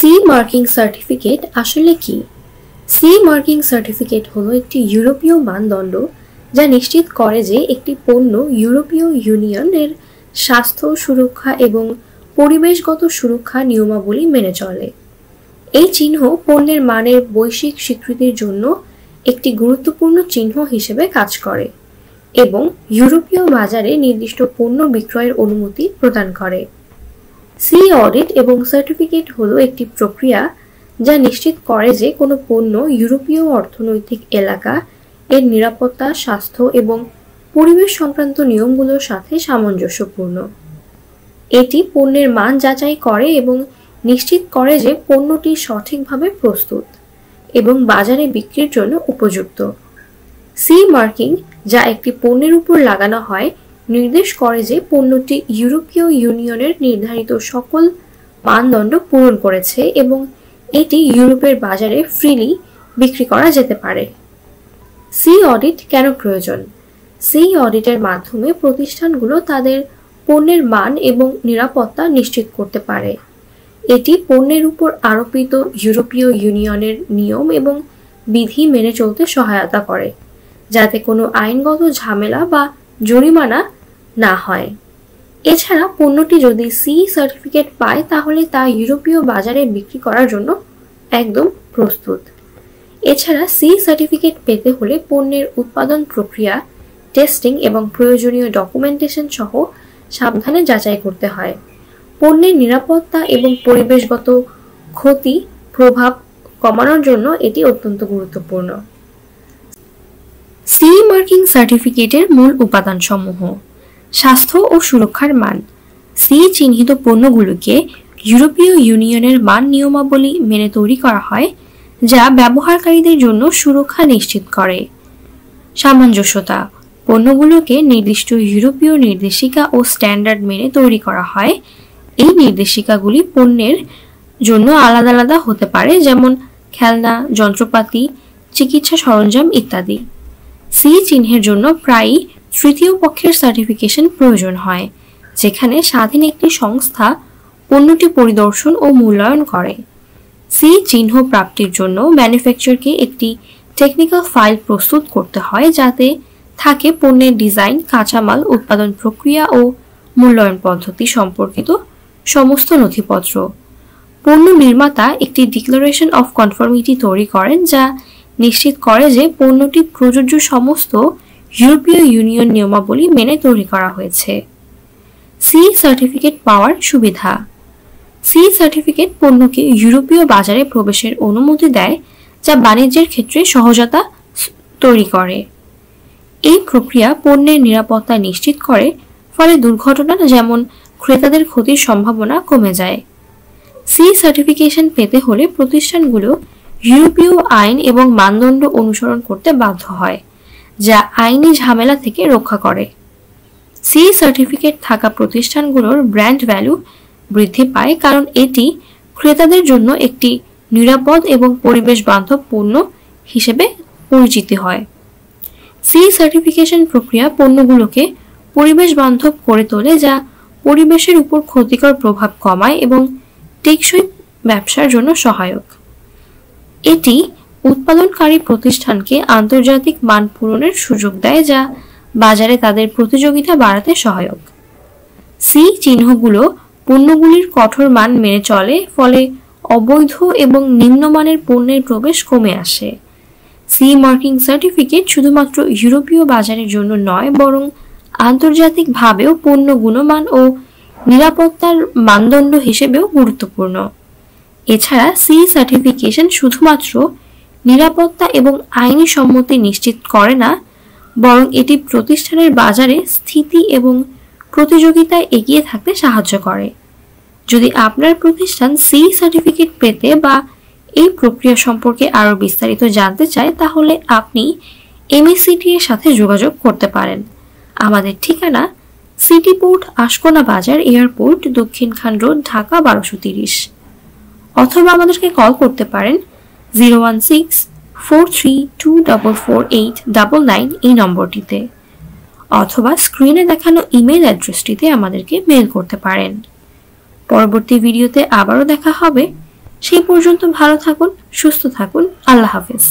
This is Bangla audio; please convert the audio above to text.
সি মার্কিং সার্টিফিকেট আসলে কি? সি মার্কিং সার্টিফিকেট হলো একটি ইউরোপীয় মানদণ্ড যা নিশ্চিত করে যে একটি পণ্য ইউরোপীয় ইউনিয়নের স্বাস্থ্য সুরক্ষা এবং পরিবেশগত সুরক্ষা নিয়মাবলী মেনে চলে। এই চিহ্ন পণ্যের মানের বৈশ্বিক স্বীকৃতির জন্য একটি গুরুত্বপূর্ণ চিহ্ন হিসেবে কাজ করে এবং ইউরোপীয় বাজারে নির্দিষ্ট পণ্য বিক্রয়ের অনুমতি প্রদান করে। সি অডিট এবং সার্টিফিকেট হলো একটি প্রক্রিয়া যা নিশ্চিত করে যে কোনো পণ্য ইউরোপীয় অর্থনৈতিক এলাকা এর নিরাপত্তা, স্বাস্থ্য এবং পরিবেশ সংক্রান্ত নিয়মগুলোর সাথে সামঞ্জস্যপূর্ণ। এটি পণ্যের মান যাচাই করে এবং নিশ্চিত করে যে পণ্যটি সঠিকভাবে প্রস্তুত এবং বাজারে বিক্রির জন্য উপযুক্ত। সি মার্কিং, যা একটি পণ্যের উপর লাগানো হয়, নির্দেশ করে যে পণ্যটি ইউরোপীয় ইউনিয়নের নির্ধারিত সকল মানদণ্ড পূরণ করেছে এবং এটি ইউরোপের বাজারে ফ্রিলি বিক্রি করা যেতে পারে। সি অডিট কেন প্রয়োজন? সি অডিটের মাধ্যমে প্রতিষ্ঠানগুলো তাদের পণ্যের মান এবং নিরাপত্তা নিশ্চিত করতে পারে। এটি পণ্যের উপর আরোপিত ইউরোপীয় ইউনিয়নের নিয়ম এবং বিধি মেনে চলতে সহায়তা করে, যাতে কোনো আইনগত ঝামেলা বা জরিমানা না হয়। এছাড়া পণ্যটি যদি সি সার্টিফিকেট পায় তাহলে তা ইউরোপীয় বাজারে বিক্রি করার জন্য একদম প্রস্তুত। এছাড়া সি সার্টিফিকেট পেতে হলে পণ্যের উৎপাদন প্রক্রিয়া, টেস্টিং এবং প্রয়োজনীয় ডকুমেন্টেশন সহ সাবধানে যাচাই করতে হয়। পণ্যের নিরাপত্তা এবং পরিবেশগত ক্ষতি প্রভাব কমানোর জন্য এটি অত্যন্ত গুরুত্বপূর্ণ। সি মার্কিং সার্টিফিকেটের মূল উপাদানসমূহ: স্বাস্থ্য ও সুরক্ষার মান। সি চিহ্নিত পণ্যগুলোকে ইউরোপীয় ইউনিয়নের মান নিয়মাবলী মেনে তৈরি করা হয়, যা ব্যবহারকারীদের জন্য সুরক্ষা নিশ্চিত করে। সামঞ্জস্যতা। পণ্যগুলোকে নির্দিষ্ট ইউরোপীয় নির্দেশিকা ও স্ট্যান্ডার্ড মেনে তৈরি করা হয়। এই নির্দেশিকাগুলি পণ্যের জন্য আলাদা আলাদা হতে পারে, যেমন খেলনা, যন্ত্রপাতি, চিকিৎসা সরঞ্জাম ইত্যাদি। সি চিহ্নের জন্য প্রায়ই তৃতীয় পক্ষের সার্টিফিকেশন প্রয়োজন হয়, যেখানে স্বাধীন একটি সংস্থা পণ্যটি পরিদর্শন ও মূল্যায়ন করে। সি চিহ্ন প্রাপ্তির জন্য ম্যানুফ্যাকচারকে একটি টেকনিক্যাল ফাইল প্রস্তুত করতে হয়, যাতে থাকে পণ্যের ডিজাইন, কাঁচামাল, উৎপাদন প্রক্রিয়া ও মূল্যায়ন পদ্ধতি সম্পর্কিত সমস্ত নথিপত্র। পণ্য নির্মাতা একটি ডিক্লারেশন অফ কনফর্মিটি তৈরি করেন, যা নিশ্চিত করে যে পণ্যটি প্রযোজ্য সমস্ত ইউরোপীয় ইউনিয়ন নিয়মাবলী মেনে তৈরি করা হয়েছে। সি সার্টিফিকেট পাওয়ার সুবিধা। সি সার্টিফিকেট পণ্যকে ইউরোপীয় বাজারে প্রবেশের অনুমতি দেয়, যা বাণিজ্যের ক্ষেত্রে সহজতা তৈরি করে। এই প্রক্রিয়া পণ্যের নিরাপত্তা নিশ্চিত করে, ফলে দুর্ঘটনা যেমন ক্রেতাদের ক্ষতির সম্ভাবনা কমে যায়। সি সার্টিফিকেশন পেতে হলে প্রতিষ্ঠানগুলো ইউরোপীয় আইন এবং মানদণ্ড অনুসরণ করতে বাধ্য হয়, যা আইনি ঝামেলা থেকে রক্ষা করে। সি সার্টিফিকেট থাকা প্রতিষ্ঠানগুলোর ব্র্যান্ড ভ্যালু বৃদ্ধি পায়, কারণ এটি ক্রেতাদের জন্য একটি নিরাপদ এবং পরিবেশ বান্ধব পণ্য হিসেবে পরিচিতি হয়। সি সার্টিফিকেশন প্রক্রিয়া পণ্যগুলোকে পরিবেশ বান্ধব করে তোলে, যা পরিবেশের উপর ক্ষতিকর প্রভাব কমায় এবং টেকসই ব্যবসার জন্য সহায়ক। এটি উৎপাদনকারী প্রতিষ্ঠানকে আন্তর্জাতিক মান পূরণের সুযোগ দেয়, যা বাজারে তাদের প্রতিযোগিতা বাড়াতে সহায়ক। সি চিহ্নগুলো পণ্যগুলির কঠোর মান মেনে চলে, ফলে অবৈধ এবং নিম্নমানের পণ্যের প্রবেশ কমে আসে। সি মার্কিং সার্টিফিকেট শুধুমাত্র ইউরোপীয় বাজারের জন্য নয়, বরং আন্তর্জাতিকভাবেও পণ্য গুণমান ও নিরাপত্তার মানদণ্ড হিসেবেও গুরুত্বপূর্ণ। এছাড়া সি সার্টিফিকেশন শুধুমাত্র নিরাপত্তা এবং আইনি সম্মতি নিশ্চিত করে না, বরং এটি প্রতিষ্ঠানের বাজারে স্থিতি এবং প্রতিযোগিতায় এগিয়ে থাকতে সাহায্য করে। যদি আপনার প্রতিষ্ঠান সি সার্টিফিকেট পেতে বা এই প্রক্রিয়া সম্পর্কে আরও বিস্তারিত জানতে চায়, তাহলে আপনি এমএসিটি এর সাথে যোগাযোগ করতে পারেন। আমাদের ঠিকানা সিটি পোর্ট, আশকোনা বাজার, এয়ারপোর্ট, দক্ষিণ খান রোড, ঢাকা 1230। অথবা আমাদেরকে কল করতে পারেন 01643244899 এই নম্বরটিতে, অথবা স্ক্রিনে দেখানো ইমেল অ্যাড্রেসটিতে আমাদেরকে মেল করতে পারেন। পরবর্তী ভিডিওতে আবারও দেখা হবে। সেই পর্যন্ত ভালো থাকুন, সুস্থ থাকুন। আল্লাহ হাফেজ।